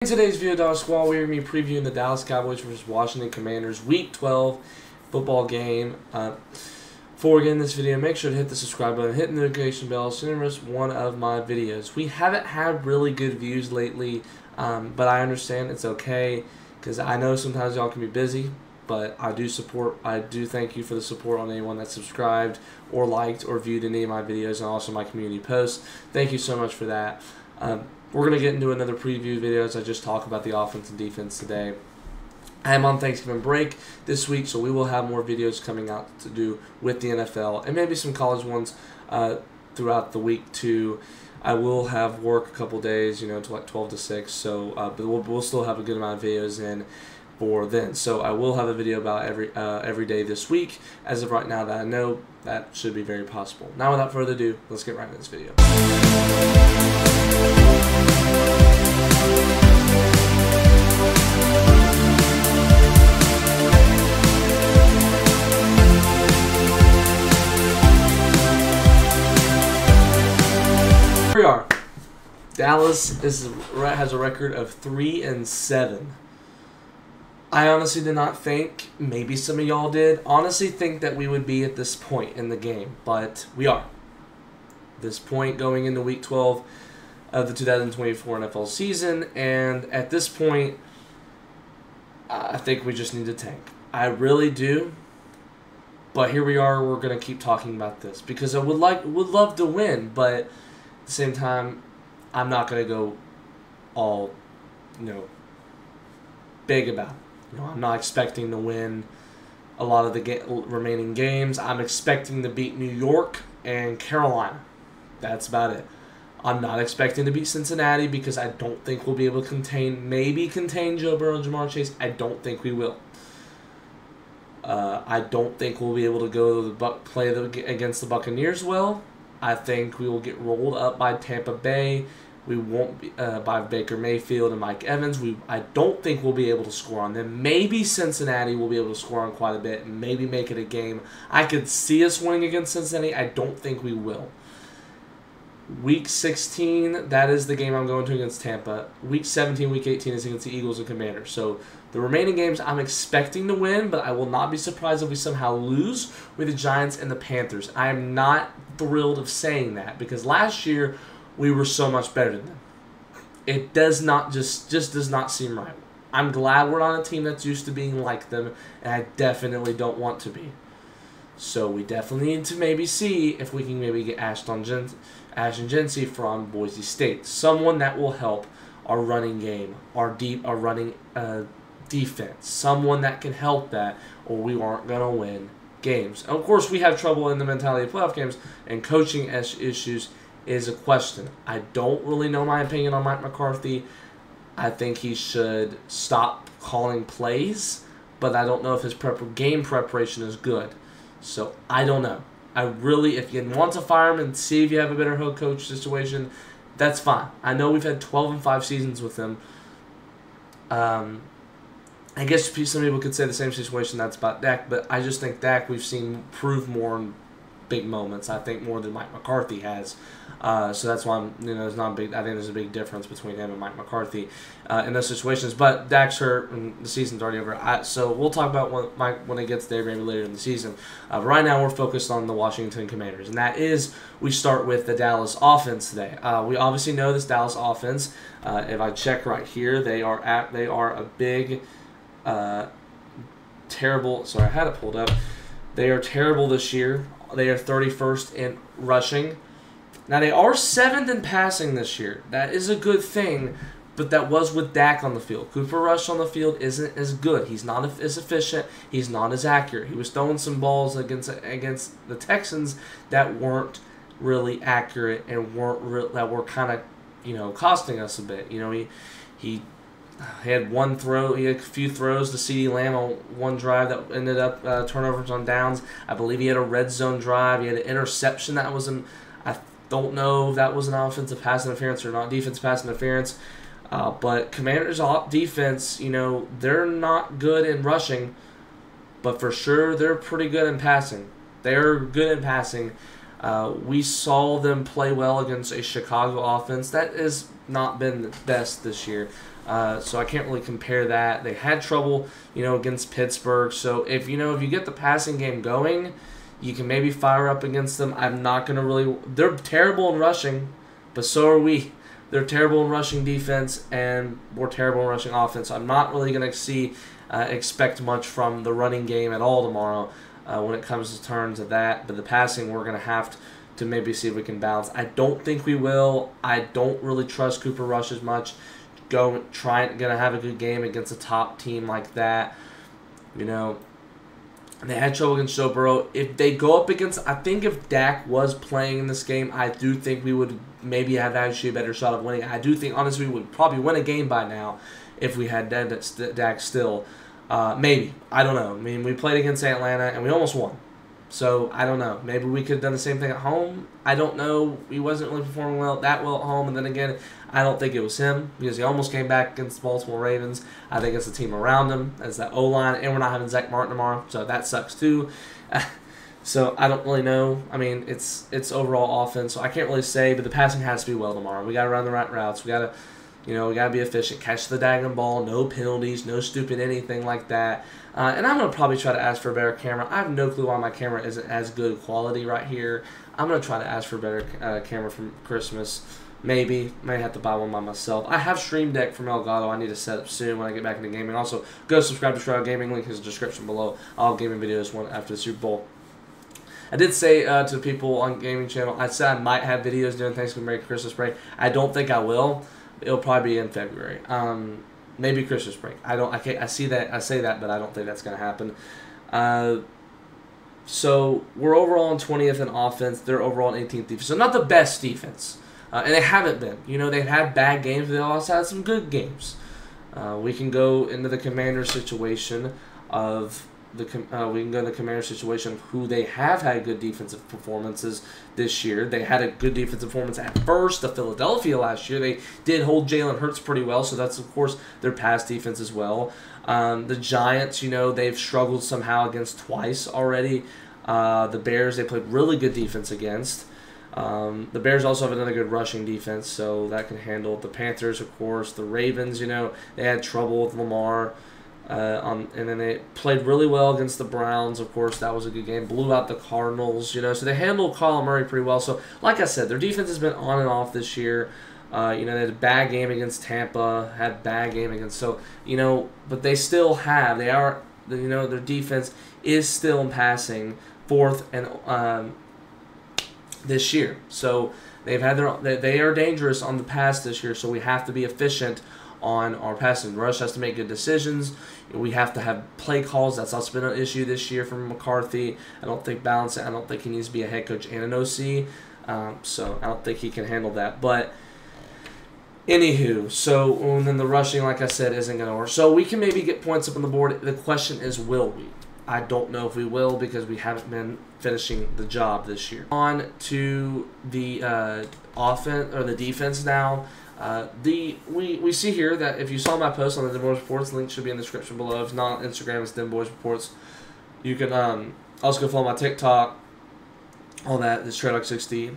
In today's video, Dog Squad, we're going to be previewing the Dallas Cowboys versus Washington Commanders Week 12 football game. Before we get in this video, make sure to hit the subscribe button, hit the notification bell, so you don't miss one of my videos. We haven't had really good views lately, but I understand it's okay because I know sometimes y'all can be busy. But I do thank you for the support on anyone that subscribed or liked or viewed any of my videos and also my community posts. Thank you so much for that. We're going to get into another preview video as I just talk about the offense and defense today. I am on Thanksgiving break this week, so we will have more videos coming out to do with the NFL and maybe some college ones throughout the week too. I will have work a couple days, to like 12 to 6, so but we'll still have a good amount of videos in for then. So I will have a video about every day this week. As of right now that I know, that should be very possible. Now without further ado, let's get right into this video. Here we are. Dallas has a record of 3-7. I honestly did not think, maybe some of y'all did, honestly think that we would be at this point in the game, but we are. This point going into Week 12 of the 2024 NFL season, and at this point, I think we just need to tank. I really do, but here we are, we're going to keep talking about this, because I would love to win, but at the same time, I'm not going to go all, big about it. I'm not expecting to win a lot of the remaining games. I'm expecting to beat New York and Carolina. That's about it. I'm not expecting to beat Cincinnati because I don't think we'll be able to contain Joe Burrow and Jamar Chase. I don't think we will. I don't think we'll be able to go to against the Buccaneers well. I think we will get rolled up by Tampa Bay. We won't be by Baker Mayfield and Mike Evans. I don't think we'll be able to score on them. Maybe Cincinnati will be able to score on quite a bit and maybe make it a game. I could see us winning against Cincinnati. I don't think we will. Week 16, that is the game I'm going to against Tampa. Week 17, Week 18 is against the Eagles and Commanders. So the remaining games I'm expecting to win, but I will not be surprised if we somehow lose with the Giants and the Panthers. I am not thrilled of saying that because last year we were so much better than them. It does not just does not seem right. I'm glad we're on a team that's used to being like them, and I definitely don't want to be. So we definitely need to maybe see if we can maybe get Ashton Gency from Boise State, someone that will help our running game, our running defense, someone that can help that, or we aren't gonna win games. And of course, we have trouble in the mentality of playoff games, and coaching issues is a question. I don't really know my opinion on Mike McCarthy. I think he should stop calling plays, but I don't know if his game preparation is good. So I don't know. If you want to fire him and see if you have a better head coach situation, that's fine. I know we've had 12-5 seasons with him. I guess some people could say the same situation that's about Dak, but I just think Dak we've seen prove more in big moments. I think more than Mike McCarthy has. So that's why there's not a big. I think there's a big difference between him and Mike McCarthy in those situations. But Dak's hurt and the season's already over. So we'll talk about when it gets there maybe later in the season. But right now we're focused on the Washington Commanders, and that is we start with the Dallas offense today. We obviously know this Dallas offense. If I check right here, they are a big, terrible. Sorry, I had it pulled up. They are terrible this year. They are 31st in rushing. Now, they are 7th in passing this year. That is a good thing, but that was with Dak on the field. Cooper Rush on the field isn't as good. He's not as efficient. He's not as accurate. He was throwing some balls against the Texans that weren't really accurate and that were kind of, costing us a bit. He had one throw. He had a few throws to CeeDee Lamb on one drive that ended up turnovers on downs. I believe he had a red zone drive. He had an interception that was I don't know if that was an offensive pass interference or not, defensive pass interference. But Commanders' defense, they're not good in rushing, but for sure they're pretty good in passing. They're good in passing. We saw them play well against a Chicago offense that has not been the best this year. So I can't really compare that. They had trouble, against Pittsburgh. So if you get the passing game going, you can maybe fire up against them. I'm not going to really... They're terrible in rushing, but so are we. They're terrible in rushing defense, and we're terrible in rushing offense. So I'm not really going to expect much from the running game at all tomorrow when it comes to turns of that. But the passing, we're going to have to maybe see if we can balance. I don't think we will. I don't really trust Cooper Rush as much. Going to have a good game against a top team like that. They had trouble against Joe Burrow. If they go up against, I think if Dak was playing in this game, I do think we would maybe have actually a better shot of winning. I do think, honestly, we would probably win a game by now if we had Dak still. Maybe. I don't know. I mean, we played against Atlanta, and we almost won. So, I don't know. Maybe we could have done the same thing at home. I don't know. He wasn't really performing that well at home. And then again, I don't think it was him because he almost came back against the Baltimore Ravens. I think it's the team around him. It's that O-line. And we're not having Zach Martin tomorrow. So, that sucks too. So, I don't really know. I mean, it's overall offense. So, I can't really say. But the passing has to be well tomorrow. We got to run the right routes. We got to... we got to be efficient, catch the daggone ball, no penalties, no stupid anything like that. And I'm going to probably try to ask for a better camera. I have no clue why my camera isn't as good quality right here. I'm going to try to ask for a better camera for Christmas. Maybe. May have to buy one by myself. I have Stream Deck from Elgato. I need to set up soon when I get back into gaming. Also, go subscribe to Shroud Gaming. Link is in the description below. All gaming videos one after the Super Bowl. I did say to people on gaming channel, I said I might have videos during Thanksgiving break, Christmas break. I don't think I will. It'll probably be in February. Maybe Christmas break. I say that, but I don't think that's going to happen. So we're overall in 20th in offense. They're overall in 18th defense. So not the best defense, and they haven't been. They've had bad games, but they also had some good games. We can go into the Commander situation of we can go to the Commander situation of who they have had good defensive performances this year. They had a good defensive performance at first. The Philadelphia last year, they did hold Jalen Hurts pretty well, so that's, of course, their pass defense as well. The Giants, they've struggled somehow against twice already. The Bears, they played really good defense against. The Bears also have another good rushing defense, so that can handle it. The Panthers, of course. The Ravens, they had trouble with Lamar. And then they played really well against the Browns. Of course, that was a good game. Blew out the Cardinals, so they handled Kyler Murray pretty well. So, like I said, their defense has been on and off this year. They had a bad game against Tampa, had a bad game against, but they still have. Their defense is still in passing fourth and this year. So they are dangerous on the pass this year. So we have to be efficient on our passing. Rush has to make good decisions. We have to have play calls. That's also been an issue this year from McCarthy. I don't think balance it. I don't think he needs to be a head coach and an OC. So I don't think he can handle that. But anywho, and then the rushing, like I said, isn't going to work. So we can maybe get points up on the board. The question is, will we? I don't know if we will because we haven't been finishing the job this year. On to the offense or the defense now. We see here that if you saw my post on the Den Boys Reports, link should be in the description below. If not, Instagram is Den Boys Reports. You can also go follow my TikTok, all that. This Tradeox60.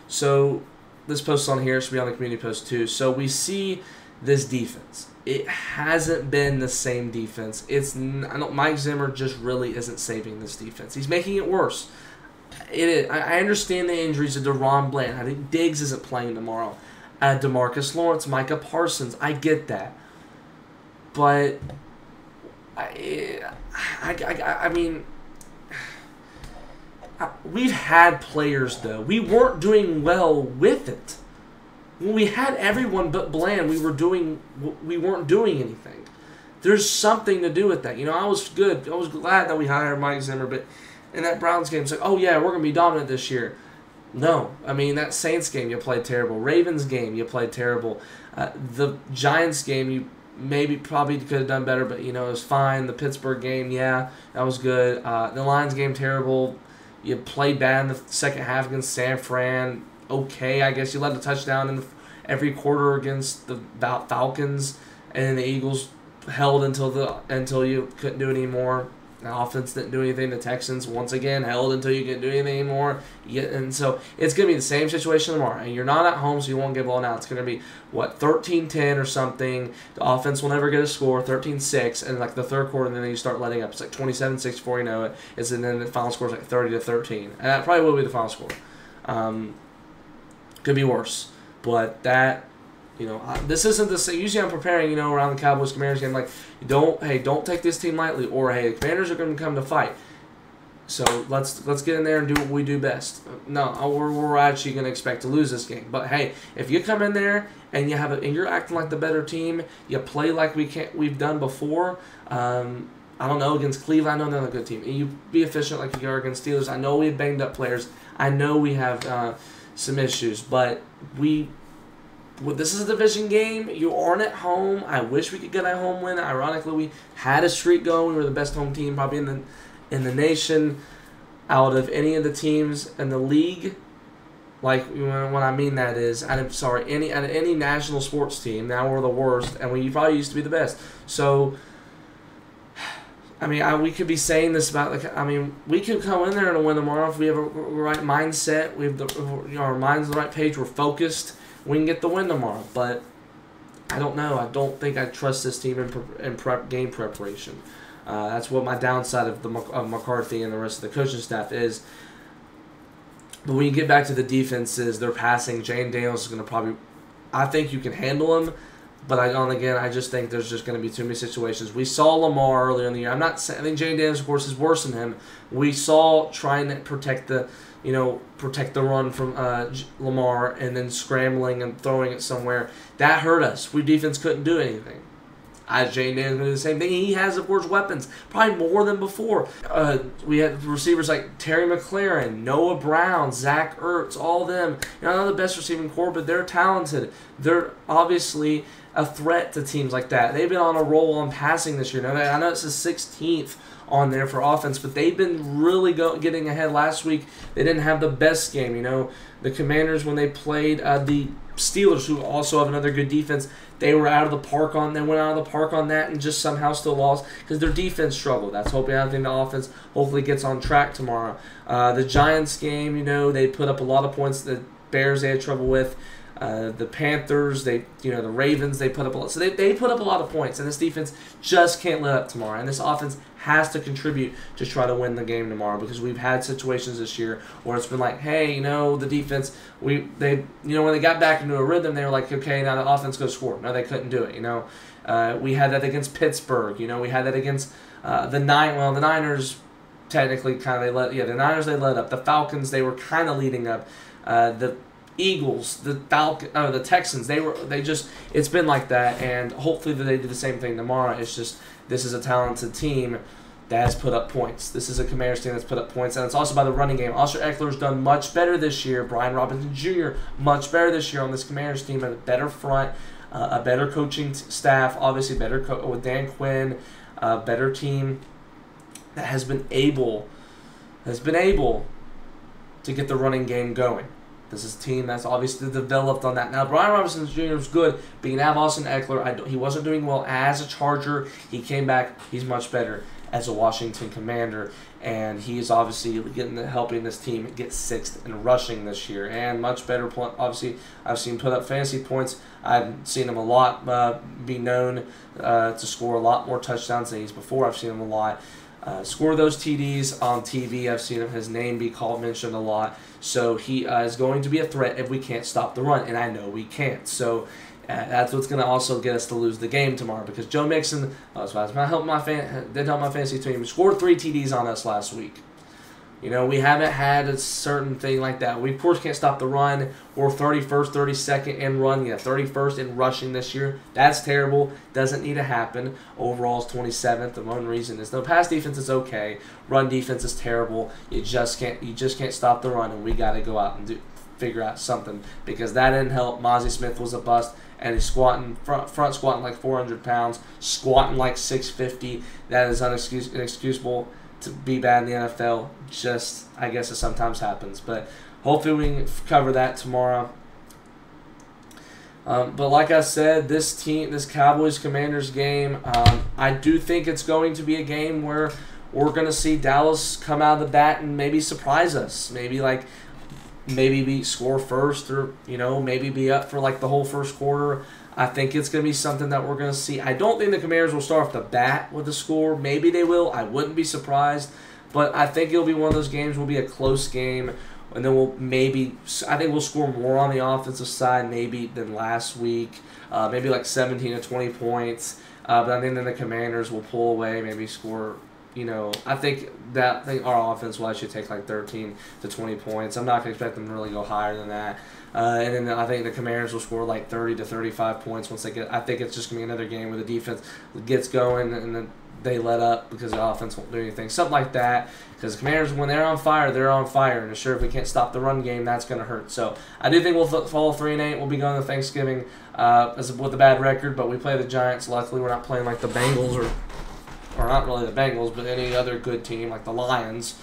So this post on here should be on the community post too. So we see this defense. It hasn't been the same defense. Mike Zimmer just really isn't saving this defense. He's making it worse. I understand the injuries of DeRon Bland. I think Diggs isn't playing tomorrow. DeMarcus Lawrence, Micah Parsons. I get that. But, I mean, we've had players, though. We weren't doing well with it. When we had everyone but Bland, we weren't doing anything. There's something to do with that. I was good. I was glad that we hired Mike Zimmer, but in that Browns game, it's like, oh, yeah, we're going to be dominant this year. No. I mean, that Saints game, you played terrible. Ravens game, you played terrible. The Giants game, you probably could have done better, but, it was fine. The Pittsburgh game, yeah, that was good. The Lions game, terrible. You played bad in the second half against San Fran. Okay, I guess you led a touchdown in every quarter against the Falcons, and then the Eagles held until you couldn't do it anymore. The offense didn't do anything. The Texans, once again, held until you couldn't do anything anymore. And so it's going to be the same situation tomorrow. And you're not at home, so you won't get blown out. It's going to be, 13-10 or something. The offense will never get a score, 13-6. And, like, the third quarter, and then you start letting up. It's like 27-6 before you know it. And then the final score is like 30-13. And that probably will be the final score. Could be worse. But that... this isn't the same. Usually I'm preparing, around the Cowboys Commanders game, like, don't take this team lightly, or hey, the Commanders are going to come to fight. So let's get in there and do what we do best. No, we're actually going to expect to lose this game. But hey, if you come in there and and you're acting like the better team, you play like we've done before. I don't know, against Cleveland, I know they're a good team. And you be efficient like you are against Steelers. I know we have banged up players. I know we have some issues, but this is a division game. You aren't at home. I wish we could get a home win. Ironically, we had a streak going. We were the best home team probably in the nation out of any of the teams in the league. Like, what I mean that is, out of any national sports team, now we're the worst, and we probably used to be the best. So, I mean, we could be saying this about, we could come in there and win tomorrow if we have a right mindset. We have our mind's on the right page. We're focused. We can get the win tomorrow, but I don't know. I don't think I trust this team in game preparation. That's what my downside of McCarthy and the rest of the coaching staff is. But when you get back to the defenses, they're passing. Jane Daniels is going to probably... I think you can handle him, but I just think there's just going to be too many situations. We saw Lamar earlier in the year. I think Jane Daniels, of course, is worse than him. We saw trying to protect the run from Lamar and then scrambling and throwing it somewhere. That hurt us. We defense couldn't do anything. Jane Daniels going to do the same thing. He has, of course, weapons, probably more than before. We had receivers like Terry McLaurin, Noah Brown, Zach Ertz, all of them. Not the best receiving core, but they're talented. They're obviously a threat to teams like that. They've been on a roll on passing this year. Now, I know it's the 16th on there for offense, but they've been really getting ahead. Last week, they didn't have the best game. The Commanders, when they played the Steelers, who also have another good defense, they were out of the park on. They went out of the park on that and just somehow still lost because their defense struggled. That's hoping I think the offense hopefully gets on track tomorrow. The Giants game, they put up a lot of points. The Bears they had trouble with. The Panthers, the Ravens, they put up a lot. So they put up a lot of points, and this defense just can't let up tomorrow. And this offense has to contribute to try to win the game tomorrow because we've had situations this year where it's been like, hey, the defense, when they got back into a rhythm, they were like, okay, now the offense goes score. No, they couldn't do it. We had that against Pittsburgh. We had that against the Niners. Technically, the Niners they led up. The Falcons they were kind of leading up. The Eagles, the Texans, it's been like that, and hopefully they do the same thing tomorrow. It's just this is a talented team that has put up points. This is a Commanders team that's put up points, and it's also by the running game. Oscar Eckler's done much better this year. Brian Robinson Jr. much better this year on this Commanders team, a better front, a better coaching staff, obviously better with Dan Quinn, a better team that has been able to get the running game going. This is a team that's obviously developed on that. Now, Brian Robinson Jr. was good, but you have Austin Eckler. He wasn't doing well as a Charger. He came back. He's much better as a Washington Commander, and he is obviously helping this team get 6th in rushing this year, and much better. Obviously, I've seen put up fantasy points. I've seen him a lot be known to score a lot more touchdowns than he's before. I've seen him a lot. Score those TDs on TV. I've seen his name be mentioned a lot. So he is going to be a threat if we can't stop the run, and I know we can't. So that's what's going to also get us to lose the game tomorrow because Joe Mixon did help my fantasy team. Scored 3 TDs on us last week. We haven't had a certain thing like that. We, of course, can't stop the run. We're 31st, 32nd in run. 31st in rushing this year. That's terrible. Doesn't need to happen. Overall is 27th. The one reason is no pass defense is okay. Run defense is terrible. You just can't stop the run, and we got to go out and figure out something because that didn't help. Mozzie Smith was a bust, and he's squatting front squatting like 400 pounds, squatting like 650. That is inexcusable to be bad in the NFL. I guess it sometimes happens, but hopefully we can cover that tomorrow. But like I said, this Cowboys Commanders game, I do think it's going to be a game where we're going to see Dallas come out of the bat and maybe surprise us. Maybe we score first, or maybe be up for like the whole first quarter. I think it's going to be something that we're going to see. I don't think the Commanders will start off the bat with a score. Maybe they will. I wouldn't be surprised. But I think it'll be one of those games will be a close game. And then I think we'll score more on the offensive side maybe than last week. Maybe like 17 to 20 points. But I think then the Commanders will pull away, maybe score. I think our offense will actually take like 13 to 20 points. I'm not going to expect them to really go higher than that. And then I think the Commanders will score like 30 to 35 points once they get. I think it's just going to be another game where the defense gets going and then they let up because the offense won't do anything. Something like that. Because the Commanders, when they're on fire, they're on fire. And sure, if we can't stop the run game, that's going to hurt. So I do think we'll fall 3-8. We'll be going to Thanksgiving with a bad record, but we play the Giants. Luckily, we're not playing like the Bengals or not really the Bengals, but any other good team like the Lions.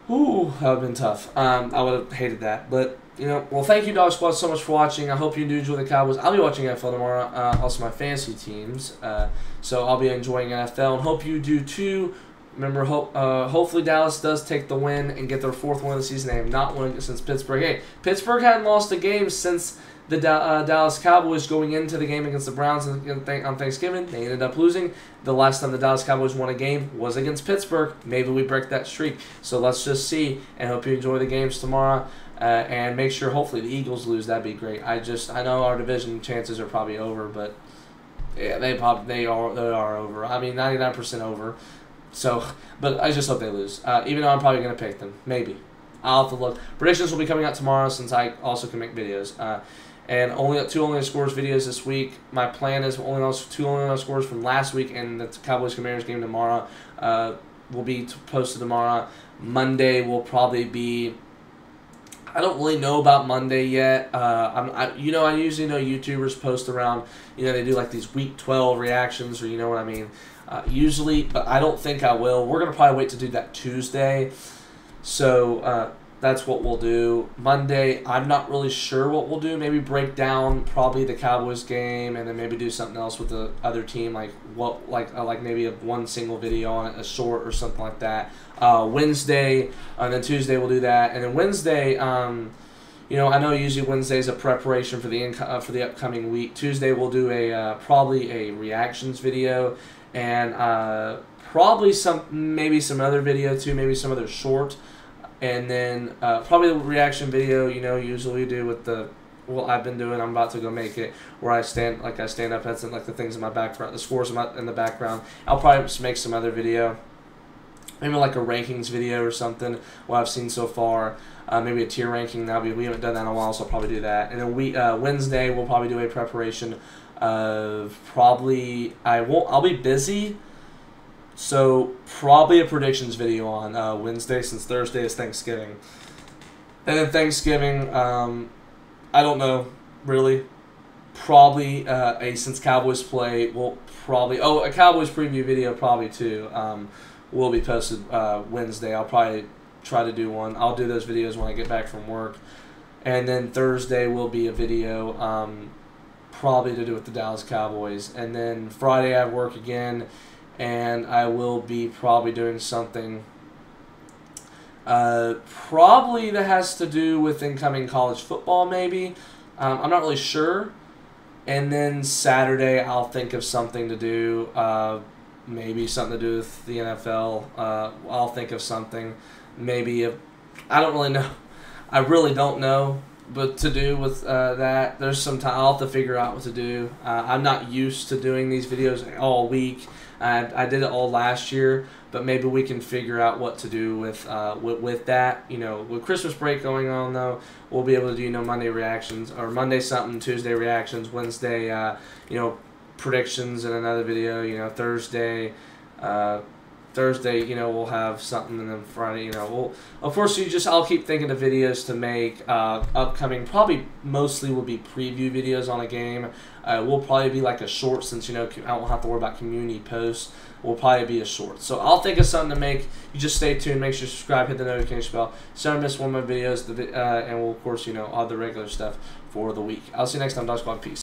Ooh, that would have been tough. I would have hated that. But, well, thank you, Dog Squad, so much for watching. I hope you do enjoy the Cowboys. I'll be watching NFL tomorrow, also my fantasy teams. So I'll be enjoying NFL, and hope you do too. Remember, hopefully Dallas does take the win and get their 4th win of the season. They have not won since Pittsburgh. Hey, Pittsburgh hadn't lost a game since the Dallas Cowboys going into the game against the Browns on Thanksgiving. They ended up losing. The last time the Dallas Cowboys won a game was against Pittsburgh. Maybe we break that streak. So let's just see, and hope you enjoy the games tomorrow. And make sure, hopefully, the Eagles lose. That'd be great. I know our division chances are probably over, but yeah, they are over. I mean, 99% over. So, but I just hope they lose. Even though I'm probably going to pick them. Maybe. I'll have to look. Predictions will be coming out tomorrow since I also can make videos. And two only scores videos this week. My plan is two only scores from last week, and the Cowboys Commanders game tomorrow will be posted tomorrow. Monday will probably be. I don't really know about Monday yet. I usually know YouTubers post around. They do like these week 12 reactions, or you know what I mean. Usually, but I don't think I will. We're gonna probably wait to do that Tuesday. So that's what we'll do. Monday, I'm not really sure what we'll do. Maybe break down probably the Cowboys game, and then maybe do something else with the other team, like maybe one single video on it, a short or something like that. Wednesday, and then Tuesday we'll do that, and then Wednesday, I know usually Wednesday is a preparation for the upcoming week. Tuesday we'll do probably a reactions video, and probably maybe some other video too, maybe some other short. And then probably the reaction video, usually do with I've been doing. I'm about to go make it where I stand up, that's like the things in my background, the scores in the background. I'll probably just make some other video, maybe like a rankings video or something. What I've seen so far, maybe a tier ranking. We haven't done that in a while, so I'll probably do that. And then Wednesday we'll probably do a preparation of I'll be busy. So, probably a predictions video on Wednesday, since Thursday is Thanksgiving. And then Thanksgiving, I don't know, really. Probably, since Cowboys play, we'll probably... Oh, a Cowboys preview video probably, too, will be posted Wednesday. I'll probably try to do one. I'll do those videos when I get back from work. And then Thursday will be a video, probably to do with the Dallas Cowboys. And then Friday I have work again. And I will be probably doing something probably that has to do with incoming college football, maybe. I'm not really sure. And then Saturday I'll think of something to do, maybe something to do with the NFL. I'll think of something. Maybe I don't really know. I really don't know. But to do with that, there's some time. I'll have to figure out what to do. I'm not used to doing these videos all week. I did it all last year, but maybe we can figure out what to do with that. With Christmas break going on, though, we'll be able to do Monday reactions, or Monday something, Tuesday reactions, Wednesday predictions in another video. Thursday, we'll have something, and then Friday, of course, I'll keep thinking of videos to make upcoming. Probably mostly will be preview videos on a game. Will probably be like a short, since I won't have to worry about community posts. Will probably be a short. So I'll think of something to make. You just stay tuned. Make sure you subscribe, hit the notification bell, so don't miss one of my videos. And we'll, of course, all the regular stuff for the week. I'll see you next time. Dog Squad. Peace.